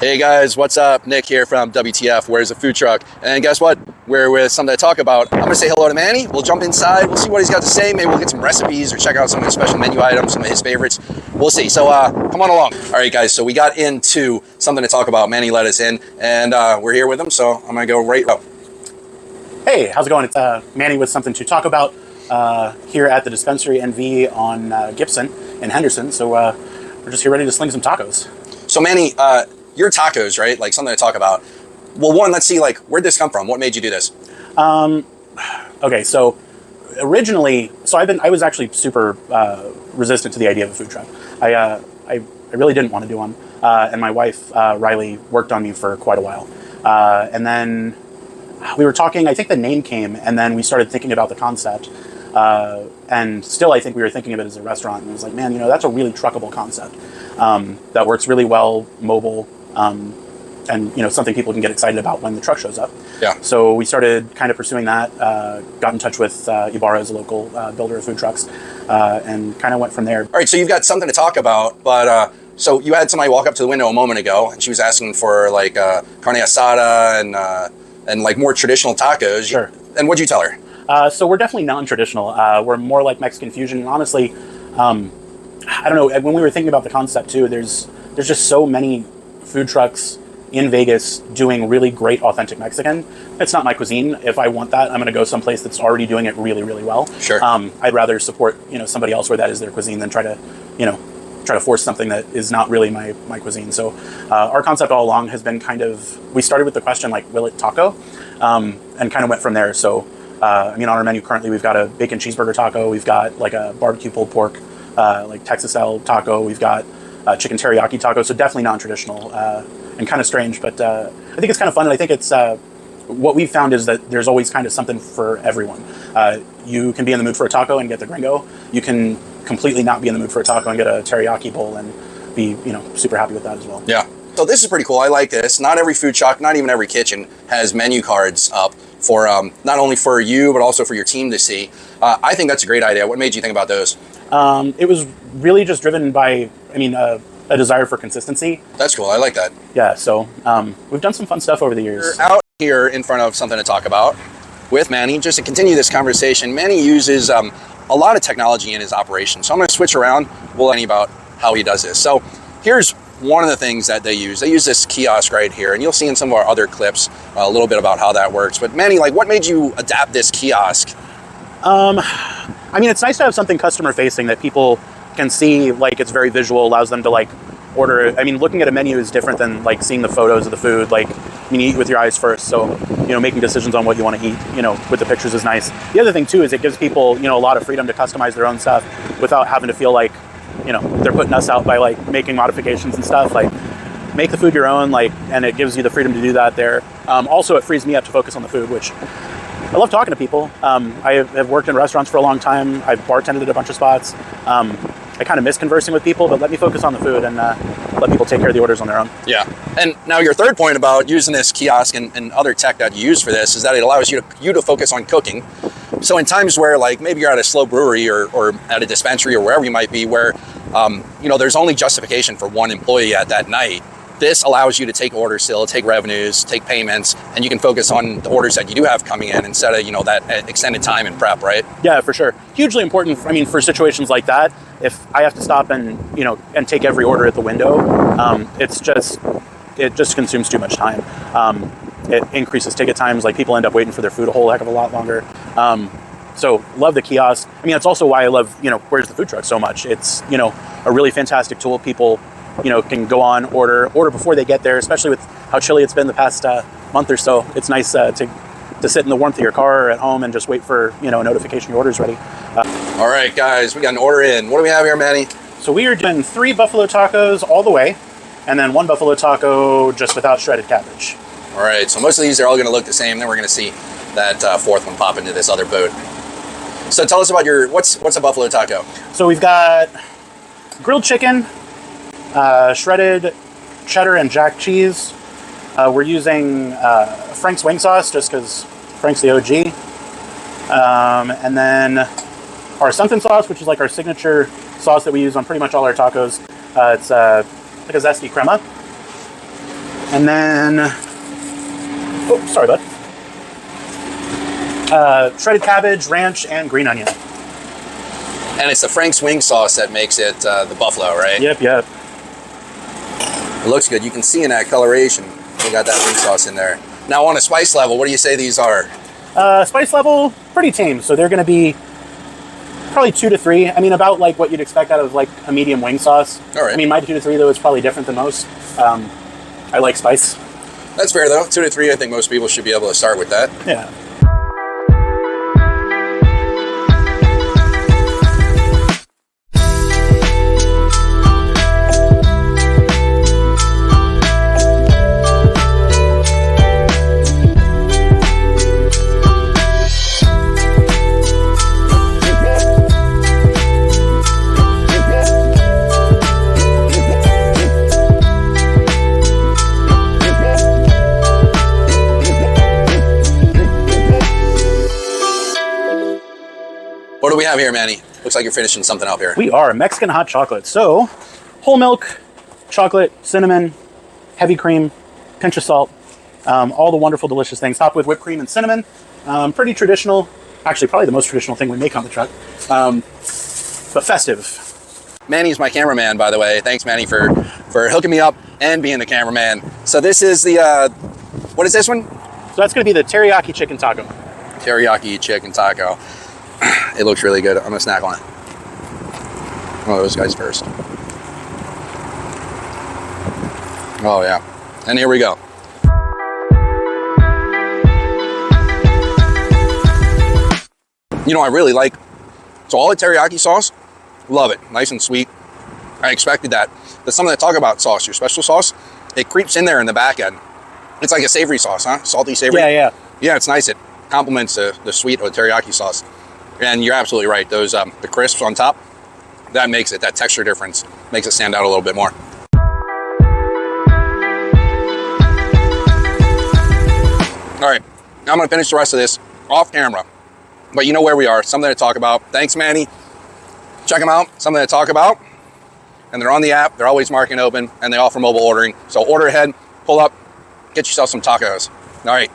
Hey guys, what's up? Nick here from WTF, Where's the Food Truck? And guess what? We're with Something to Talk About. I'm gonna say hello to Manny. We'll jump inside, we'll see what he's got to say. Maybe we'll get some recipes or check out some of the special menu items, some of his favorites. We'll see. So come on along. All right guys, so we got into Something to Talk About. Manny let us in and we're here with him, so I'm gonna go right. Hey, how's it going? It's Manny with Something to Talk About here at the Dispensary NV on Gibson in Henderson. So we're just here ready to sling some tacos. So Manny, your tacos, right? Like something to talk about. Well, one, let's see, like, where'd this come from? What made you do this? Okay, so originally, I was actually super resistant to the idea of a food truck. I really didn't want to do one, and my wife Riley worked on me for quite a while, and then we were talking. I think the name came, and then we started thinking about the concept, and still I think we were thinking of it as a restaurant. And I was like, man, that's a really truckable concept that works really well, mobile. And something people can get excited about when the truck shows up. Yeah. So we started kind of pursuing that. Got in touch with Ibarra as a local builder of food trucks, and kind of went from there. All right, so you've got something to talk about, but so you had somebody walk up to the window a moment ago, and she was asking for like carne asada and like more traditional tacos. Sure. And what'd you tell her? So we're definitely non-traditional. We're more like Mexican fusion, and honestly, I don't know. When we were thinking about the concept too, there's just so many food trucks in Vegas doing really great authentic Mexican. It's not my cuisine. If I want that, I'm going to go someplace that's already doing it really, really well. Sure. I'd rather support somebody else where that is their cuisine than try to force something that is not really my cuisine. So our concept all along has been we started with the question like, will it taco? And kind of went from there. So on our menu currently we've got a bacon cheeseburger taco. We've got like a barbecue pulled pork, like Texas style taco. We've got chicken teriyaki taco. So definitely non-traditional. And kind of strange, but I think it's kind of fun. And I think it's what we've found is that there's always kind of something for everyone. You can be in the mood for a taco and get the gringo. You can completely not be in the mood for a taco and get a teriyaki bowl and be super happy with that as well. Yeah. So this is pretty cool. I like this. Not every food truck, not even every kitchen has menu cards up for not only for you but also for your team to see. I think that's a great idea. What made you think about those? It was really just driven by a desire for consistency. That's cool. I like that. Yeah, so we've done some fun stuff over the years. We're out here in front of Something to Talk About with Manny. Just to continue this conversation, Manny uses a lot of technology in his operation. So I'm going to switch around. We'll learn about how he does this. So here's one of the things that they use. They use this kiosk right here, and you'll see in some of our other clips a little bit about how that works. But Manny, like, what made you adapt this kiosk? It's nice to have something customer facing that people can see, like it's very visual, allows them to like order. Looking at a menu is different than like seeing the photos of the food. You eat with your eyes first. So, making decisions on what you want to eat, with the pictures is nice. The other thing too is it gives people, a lot of freedom to customize their own stuff without having to feel like, they're putting us out by like making modifications and stuff. Like, make the food your own, and it gives you the freedom to do that there. Also, it frees me up to focus on the food, which I love talking to people. I have worked in restaurants for a long time. I've bartended at a bunch of spots. I kind of miss conversing with people, but let me focus on the food and let people take care of the orders on their own. Yeah. And now your third point about using this kiosk and other tech that you use for this is that it allows you to focus on cooking. So in times where like maybe you're at a slow brewery or at a dispensary or wherever you might be where, there's only justification for one employee at that night, this allows you to take orders still, take revenues, take payments, and you can focus on the orders that you do have coming in instead of, that extended time and prep, right? Yeah, for sure. Hugely important, for situations like that. If I have to stop and take every order at the window, it just consumes too much time. It increases ticket times, like people end up waiting for their food a whole heck of a lot longer. So love the kiosk. That's also why I love, Where's the Food Truck so much. It's, a really fantastic tool. People can go on, order before they get there, especially with how chilly it's been the past month or so. It's nice to sit in the warmth of your car or at home and just wait for, a notification your order's ready. All right, guys, we got an order in. What do we have here, Manny? So we are doing 3 buffalo tacos all the way, and then 1 buffalo taco just without shredded cabbage. All right, so most of these are all going to look the same. Then we're going to see that 4th one pop into this other boat. So tell us about what's a buffalo taco? So we've got grilled chicken, shredded cheddar and jack cheese. We're using Frank's wing sauce just because Frank's the OG. And then our Somethin sauce, which is like our signature sauce that we use on pretty much all our tacos. It's like a zesty crema. And then, oh, sorry, bud. Shredded cabbage, ranch, and green onion. And it's the Frank's wing sauce that makes it the buffalo, right? Yep, yep. It looks good. You can see in that coloration, they got that wing sauce in there. Now on a spice level, what do you say these are? Spice level, pretty tame. So they're going to be probably 2 to 3. I mean, about like what you'd expect out of like a medium wing sauce. All right. I mean, my 2 to 3 though is probably different than most. I like spice. That's fair though. 2 to 3, I think most people should be able to start with that. Yeah. What do we have here, Manny? Looks like you're finishing something up here. We are Mexican hot chocolate. So whole milk, chocolate, cinnamon, heavy cream, pinch of salt, all the wonderful, delicious things, topped with whipped cream and cinnamon. Pretty traditional, actually probably the most traditional thing we make on the truck, but festive. Manny's my cameraman, by the way. Thanks, Manny, for hooking me up and being the cameraman. So this is the, what is this one? So that's going to be the teriyaki chicken taco. Teriyaki chicken taco. It looks really good. I'm gonna snack on it. Oh, those guys first. Oh yeah, and here we go. You know, I really like, so all the teriyaki sauce, love it, nice and sweet. I expected that. The Somethin To Taco Bout sauce, your special sauce, it creeps in there in the back end. It's like a savory sauce, huh? Salty, savory. Yeah, yeah. Yeah, it's nice. It complements the sweet of the teriyaki sauce. And you're absolutely right. Those the crisps on top, that makes it, that texture difference makes it stand out a little bit more. All right, now I'm gonna finish the rest of this off camera. But you know where we are, Something to Talk About. Thanks, Manny. Check them out, Something to Talk About. And they're on the app, they're always marking open, and they offer mobile ordering. So order ahead, pull up, get yourself some tacos. All right.